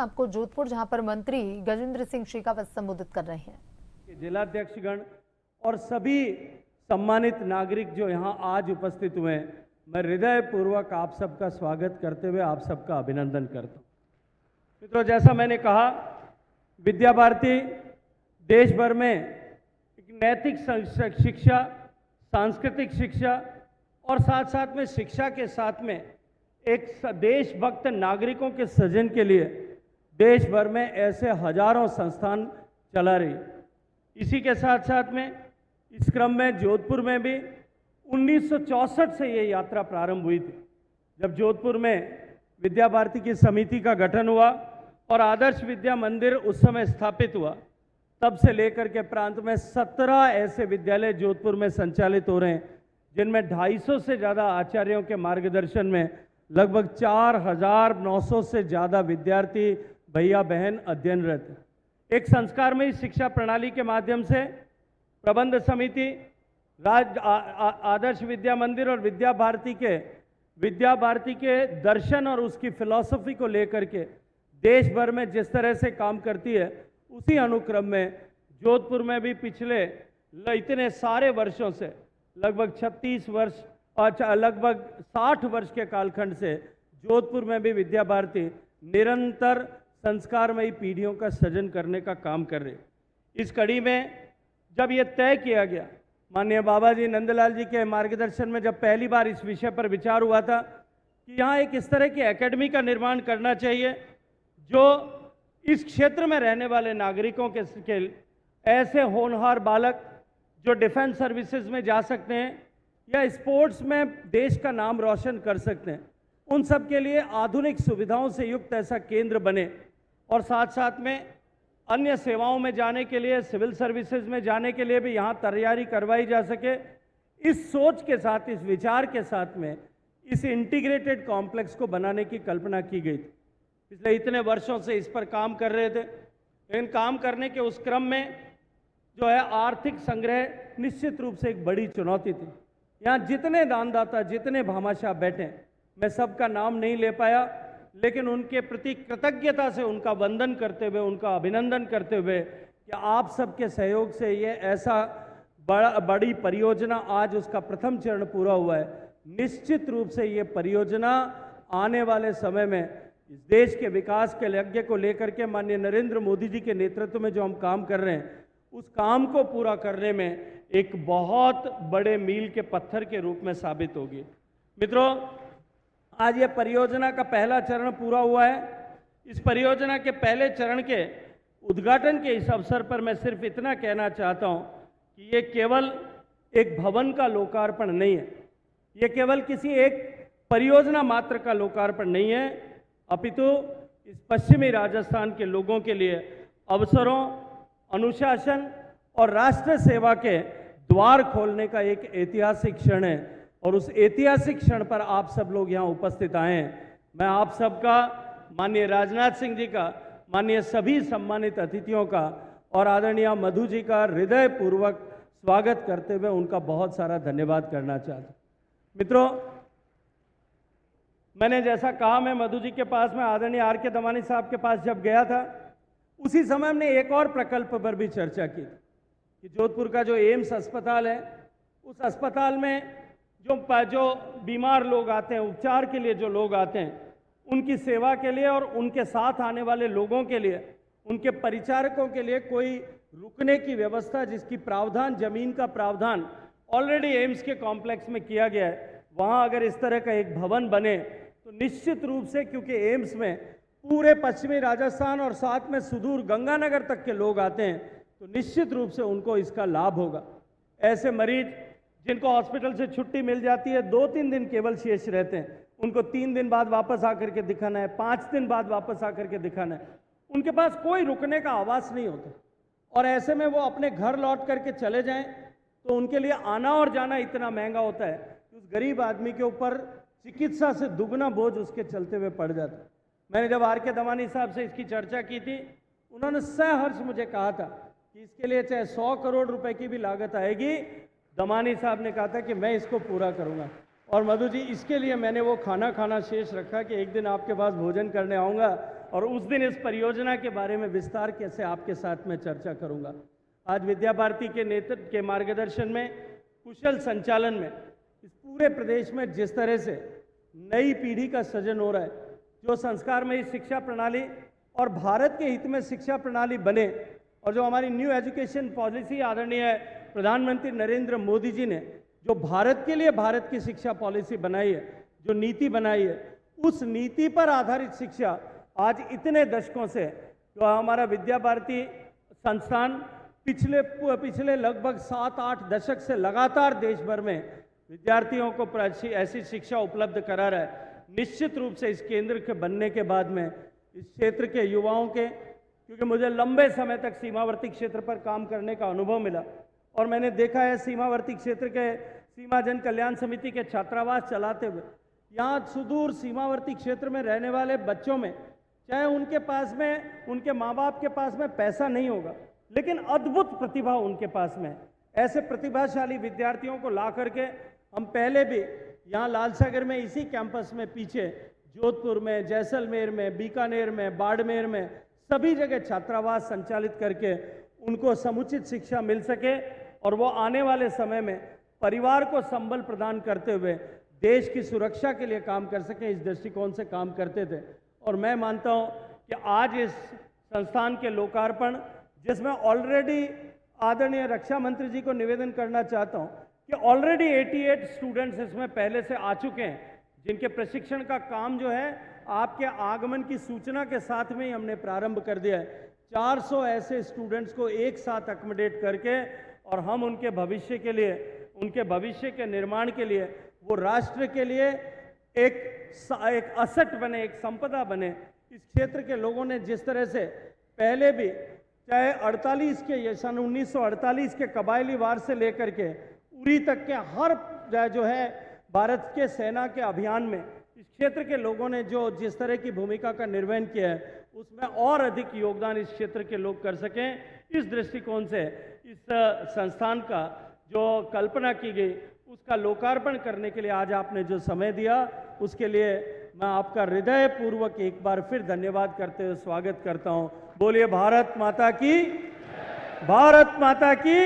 आपको जोधपुर, जहां पर मंत्री गजेंद्र सिंह शेखावत संबोधित कर रहे हैं। जिलाध्यक्षगण और सभी सम्मानित नागरिक जो यहाँ आज उपस्थित हुए हैं, मैं हृदय पूर्वक आप सबका स्वागत करते हुए आप सबका अभिनंदन करता हूँ। मित्रों, जैसा मैंने कहा, विद्या भारती देश भर में एक नैतिक शिक्षा, सांस्कृतिक शिक्षा और साथ साथ में शिक्षा के साथ में एक देशभक्त नागरिकों के सृजन के लिए देश भर में ऐसे हजारों संस्थान चला रही है। इसी के साथ साथ में इस क्रम में जोधपुर में भी 1964 से ये यात्रा प्रारंभ हुई थी, जब जोधपुर में विद्या भारती की समिति का गठन हुआ और आदर्श विद्या मंदिर उस समय स्थापित हुआ। तब से लेकर के प्रांत में 17 ऐसे विद्यालय जोधपुर में संचालित हो रहे हैं, जिनमें 250 से ज़्यादा आचार्यों के मार्गदर्शन में लगभग 4900 से ज़्यादा विद्यार्थी भैया बहन अध्ययनरत हैं। एक संस्कारमयी शिक्षा प्रणाली के माध्यम से प्रबंध समिति, आदर्श विद्या मंदिर और विद्या भारती के दर्शन और उसकी फिलॉसफी को लेकर के देश भर में जिस तरह से काम करती है, उसी अनुक्रम में जोधपुर में भी पिछले इतने सारे वर्षों से लगभग 36 वर्ष और लगभग 60 वर्ष के कालखंड से जोधपुर में भी विद्या भारती निरंतर संस्कारमयी पीढ़ियों का सृजन करने का काम कर रही। इस कड़ी में जब ये तय किया गया, माननीय बाबा जी नंदलाल जी के मार्गदर्शन में जब पहली बार इस विषय पर विचार हुआ था कि यहाँ एक इस तरह की एकेडमी का निर्माण करना चाहिए जो इस क्षेत्र में रहने वाले नागरिकों के ऐसे होनहार बालक जो डिफेंस सर्विसेज में जा सकते हैं या स्पोर्ट्स में देश का नाम रोशन कर सकते हैं, उन सब के लिए आधुनिक सुविधाओं से युक्त ऐसा केंद्र बने और साथ साथ में अन्य सेवाओं में जाने के लिए, सिविल सर्विसेज में जाने के लिए भी यहाँ तैयारी करवाई जा सके। इस सोच के साथ, इस विचार के साथ में इस इंटीग्रेटेड कॉम्प्लेक्स को बनाने की कल्पना की गई थी। पिछले इतने वर्षों से इस पर काम कर रहे थे, लेकिन काम करने के उस क्रम में जो है आर्थिक संग्रह निश्चित रूप से एक बड़ी चुनौती थी। यहाँ जितने दानदाता, जितने भामाशाह बैठे, मैं सबका नाम नहीं ले पाया, लेकिन उनके प्रति कृतज्ञता से उनका वंदन करते हुए, उनका अभिनंदन करते हुए कि आप सबके सहयोग से ये ऐसा बड़ी परियोजना आज उसका प्रथम चरण पूरा हुआ है। निश्चित रूप से ये परियोजना आने वाले समय में इस देश के विकास के लक्ष्य को लेकर के माननीय नरेंद्र मोदी जी के नेतृत्व में जो हम काम कर रहे हैं, उस काम को पूरा करने में एक बहुत बड़े मील के पत्थर के रूप में साबित होगी। मित्रों, आज ये परियोजना का पहला चरण पूरा हुआ है। इस परियोजना के पहले चरण के उद्घाटन के इस अवसर पर मैं सिर्फ इतना कहना चाहता हूं कि ये केवल एक भवन का लोकार्पण नहीं है, ये केवल किसी एक परियोजना मात्र का लोकार्पण नहीं है, अपितु इस पश्चिमी राजस्थान के लोगों के लिए अवसरों, अनुशासन और राष्ट्र सेवा के द्वार खोलने का एक ऐतिहासिक क्षण है। और उस ऐतिहासिक क्षण पर आप सब लोग यहाँ उपस्थित आए हैं। मैं आप सबका, माननीय राजनाथ सिंह जी का, माननीय सभी सम्मानित अतिथियों का और आदरणीय मधु जी का हृदय पूर्वक स्वागत करते हुए उनका बहुत सारा धन्यवाद करना चाहता हूँ। मित्रों, मैंने जैसा कहा, मैं मधु जी के पास में आदरणीय आर के दमानी साहब के पास जब गया था, उसी समय हमने एक और प्रकल्प पर भी चर्चा की कि जोधपुर का जो एम्स अस्पताल है, उस अस्पताल में जो बीमार लोग आते हैं, उपचार के लिए जो लोग आते हैं, उनकी सेवा के लिए और उनके साथ आने वाले लोगों के लिए, उनके परिचारकों के लिए कोई रुकने की व्यवस्था, जिसकी प्रावधान, जमीन का प्रावधान ऑलरेडी एम्स के कॉम्प्लेक्स में किया गया है, वहाँ अगर इस तरह का एक भवन बने तो निश्चित रूप से, क्योंकि एम्स में पूरे पश्चिमी राजस्थान और साथ में सुदूर गंगानगर तक के लोग आते हैं, तो निश्चित रूप से उनको इसका लाभ होगा। ऐसे मरीज जिनको हॉस्पिटल से छुट्टी मिल जाती है, 2-3 दिन केवल शेष रहते हैं, उनको 3 दिन बाद वापस आकर के दिखाना है, 5 दिन बाद वापस आकर के दिखाना है, उनके पास कोई रुकने का आवास नहीं होता। और ऐसे में वो अपने घर लौट करके चले जाएं तो उनके लिए आना और जाना इतना महंगा होता है कि उस गरीब आदमी के ऊपर चिकित्सा से दुगना बोझ उसके चलते हुए पड़ जाता है। मैंने जब आर के दमानी साहब से इसकी चर्चा की थी, उन्होंने सहर्ष मुझे कहा था कि इसके लिए चाहे 100 करोड़ रुपए की भी लागत आएगी, दमानी साहब ने कहा था कि मैं इसको पूरा करूंगा। और मधु जी, इसके लिए मैंने वो खाना शेष रखा कि एक दिन आपके पास भोजन करने आऊँगा और उस दिन इस परियोजना के बारे में विस्तार कैसे आपके साथ में चर्चा करूंगा। आज विद्या भारती के नेतृत्व के मार्गदर्शन में कुशल संचालन में इस पूरे प्रदेश में जिस तरह से नई पीढ़ी का सृजन हो रहा है, जो संस्कार में शिक्षा प्रणाली और भारत के हित में शिक्षा प्रणाली बने, और जो हमारी न्यू एजुकेशन पॉलिसी आदरणीय प्रधानमंत्री नरेंद्र मोदी जी ने जो भारत के लिए भारत की शिक्षा पॉलिसी बनाई है, जो नीति बनाई है, उस नीति पर आधारित शिक्षा आज इतने दशकों से जो हमारा विद्या भारती संस्थान पिछले लगभग 7-8 दशक से लगातार देश भर में विद्यार्थियों को ऐसी शिक्षा उपलब्ध करा रहा है। निश्चित रूप से इस केंद्र के बनने के बाद में इस क्षेत्र के युवाओं के, क्योंकि मुझे लंबे समय तक सीमावर्ती क्षेत्र पर काम करने का अनुभव मिला और मैंने देखा है सीमावर्ती क्षेत्र के सीमा जन कल्याण समिति के छात्रावास चलाते हुए यहाँ सुदूर सीमावर्ती क्षेत्र में रहने वाले बच्चों में, चाहे उनके पास में उनके माँ बाप के पास में पैसा नहीं होगा, लेकिन अद्भुत प्रतिभा उनके पास में, ऐसे प्रतिभाशाली विद्यार्थियों को ला करके हम पहले भी यहाँ लालसागर में इसी कैंपस में पीछे जोधपुर में, जैसलमेर में, बीकानेर में, बाड़मेर में सभी जगह छात्रावास संचालित करके उनको समुचित शिक्षा मिल सके और वो आने वाले समय में परिवार को संबल प्रदान करते हुए देश की सुरक्षा के लिए काम कर सके, इस दृष्टिकोण से काम करते थे। और मैं मानता हूँ कि आज इस संस्थान के लोकार्पण, जिसमें ऑलरेडी आदरणीय रक्षा मंत्री जी को निवेदन करना चाहता हूँ कि ऑलरेडी 88 स्टूडेंट्स इसमें पहले से आ चुके हैं, जिनके प्रशिक्षण का काम जो है आपके आगमन की सूचना के साथ में ही हमने प्रारंभ कर दिया है। 400 ऐसे स्टूडेंट्स को एक साथ अकोमोडेट करके और हम उनके भविष्य के लिए, उनके भविष्य के निर्माण के लिए, वो राष्ट्र के लिए एक असट बने, एक संपदा बने। इस क्षेत्र के लोगों ने जिस तरह से पहले भी, चाहे 48 के सन 1948 के कबायली वार से लेकर के उरी तक के हर जो है भारत के सेना के अभियान में इस क्षेत्र के लोगों ने जो जिस तरह की भूमिका का निर्वहन किया है, उसमें और अधिक योगदान इस क्षेत्र के लोग कर सकें। इस दृष्टिकोण से इस संस्थान का जो कल्पना की गई, उसका लोकार्पण करने के लिए आज आपने जो समय दिया, उसके लिए मैं आपका हृदय पूर्वक एक बार फिर धन्यवाद करते हुए स्वागत करता हूं। बोलिए भारत माता की, भारत माता की।